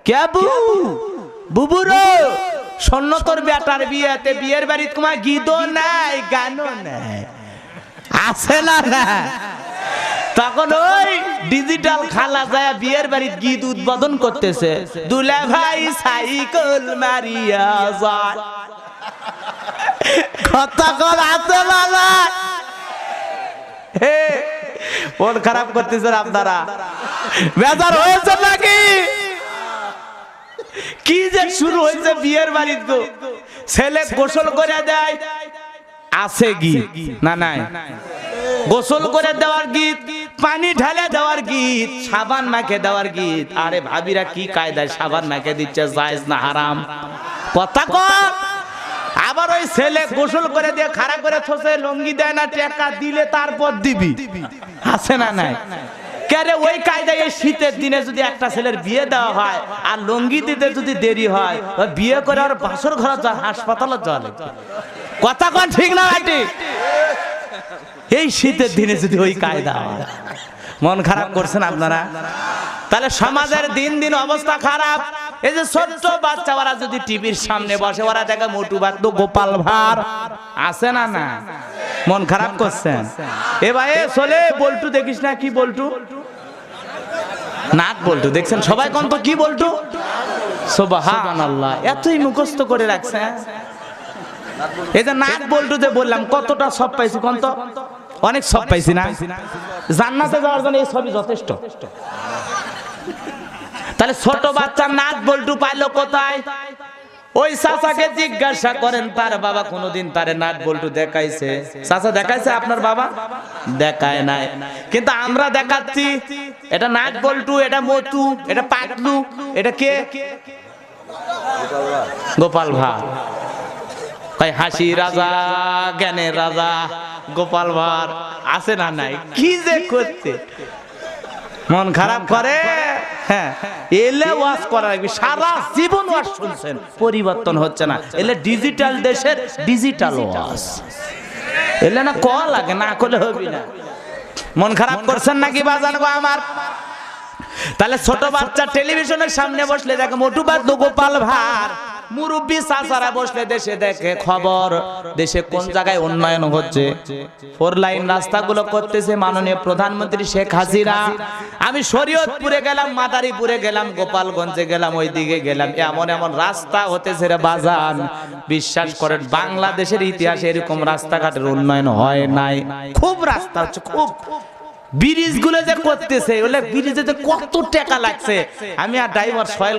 কে বুবুরো শোন তোর বেটার বিয়েতে বিয়ের বাড়ি তোমার গীতও নাই গানও নাই আছে না না তখন ওই ডিজিটাল খালা যায় বিয়ের বাড়ির গীত উদ্বোধন করতেছে দুলা ভাই সাইকেল মারিয়া যায় কথা কর আছে না হে মন খারাপ করতেছেন আপনারা বেজার হয়েছে নাকি কি যে শুরু হয়েছে বিয়ের বাড়িতে ছেলে গোসল করে দেয় আছে গীত না নাই গোসল করে দেওয়ার গীত পানি ঢালে দেওয়ার গীত সাবান মাখে দেওয়ার গীত আরে ভাবিরা কি কায়দায় সাবান মাখে দিচ্ছে জায়েজ না হারাম কথা কর আবার ওই ছেলে গোসল করে দিয়ে খাড়া করে থসে লঙ্গি দেয় না টাকা দিলে তারপর দিবি আছে না নাই কেরে ওই কায়দায় এই শীতের দিনে যদি একটা ছেলের বিয়ে দেওয়া হয় আর লঙ্গি দিতে যদি দেরি হয় বিয়ে করে আর বাসর ঘরে যায় হাসপাতালে চলে কথা কোন ঠিক না ভাইটি এই শীতের দিনে যদি ওই কায়দা হয় মন খারাপ করছেন আপনারা তাহলে সমাজের দিন দিন অবস্থা খারাপ এই যে ছোট্ট বাচ্চা ওরা যদি টিভির সামনে বসে ওরা দেখে মোটু বাদ্য গোপাল ভাঁড় আছে না না মন খারাপ করছেন এ ভাই চলে বল্টু দেখিস না কি বল্টু নাক বল্টু দেখছেন সবাই কোন তো কি বল্টু সুবহানাল্লাহ এতই মুখস্থ করে রাখছে এই যে নাক বল্টু যে বললাম কতটা সব পাইছি কোন তো অনেক সব পাইছি না জান্নাতে যাওয়ার জন্য এই সবই যথেষ্ট তাহলে ছোট বাচ্চা নাক বল্টু পাইলো কোথায় ওই চাচাকে জিজ্ঞাসা করেন তার বাবা কোনোদিন তারে নাক বল্টু দেখাইছে চাচা দেখাইছে আপনার বাবা দেখায় নাই কিন্তু আমরা দেখাচ্ছি এটা নাক বল্টু এটা মতু এটা পাতলু এটা কে গোপাল ভাঁড় কই হাসি রাজা জ্ঞানের রাজা গোপাল ভাঁড় আছে না নাই কি যে করতে মন খারাপ করে হ্যাঁ এলে ওয়াজ করা লাগবে সারা জীবন ওয়াজ শুনছেন পরিবর্তন হচ্ছে না এলে ডিজিটাল দেশের ডিজিটাল ওয়াজ এলে না কল লাগে না করলে হবে না মন খারাপ করছেন নাকি বাজান গো আমার তাহলে ছোট বাচ্চা টেলিভিশনের সামনে বসলে দেখে মোটু বাদ্য গোপাল ভাঁড় মুরব্বী চাচারা বসলে দেশে দেখে খবর দেশে কোন জায়গায় উন্নয়ন হচ্ছে 4 লাইন রাস্তাগুলো করতেছে মাননীয় প্রধানমন্ত্রী শেখ হাসিনা আমি শরীয়তপুরে গেলাম মাদারীপুরে গেলাম গোপালগঞ্জে গেলাম ওইদিকে গেলাম এমন এমন রাস্তা হতেছে রে বাজান বিশ্বাস করেন বাংলাদেশের ইতিহাসে এরকম রাস্তাঘাটের উন্নয়ন হয় নাই খুব রাস্তা হচ্ছে খুব ব্রিজ গুলো যে করতেছে ওলে ব্রিজে কত টাকা লাগছে আমি আর ড্রাইভার সোহেল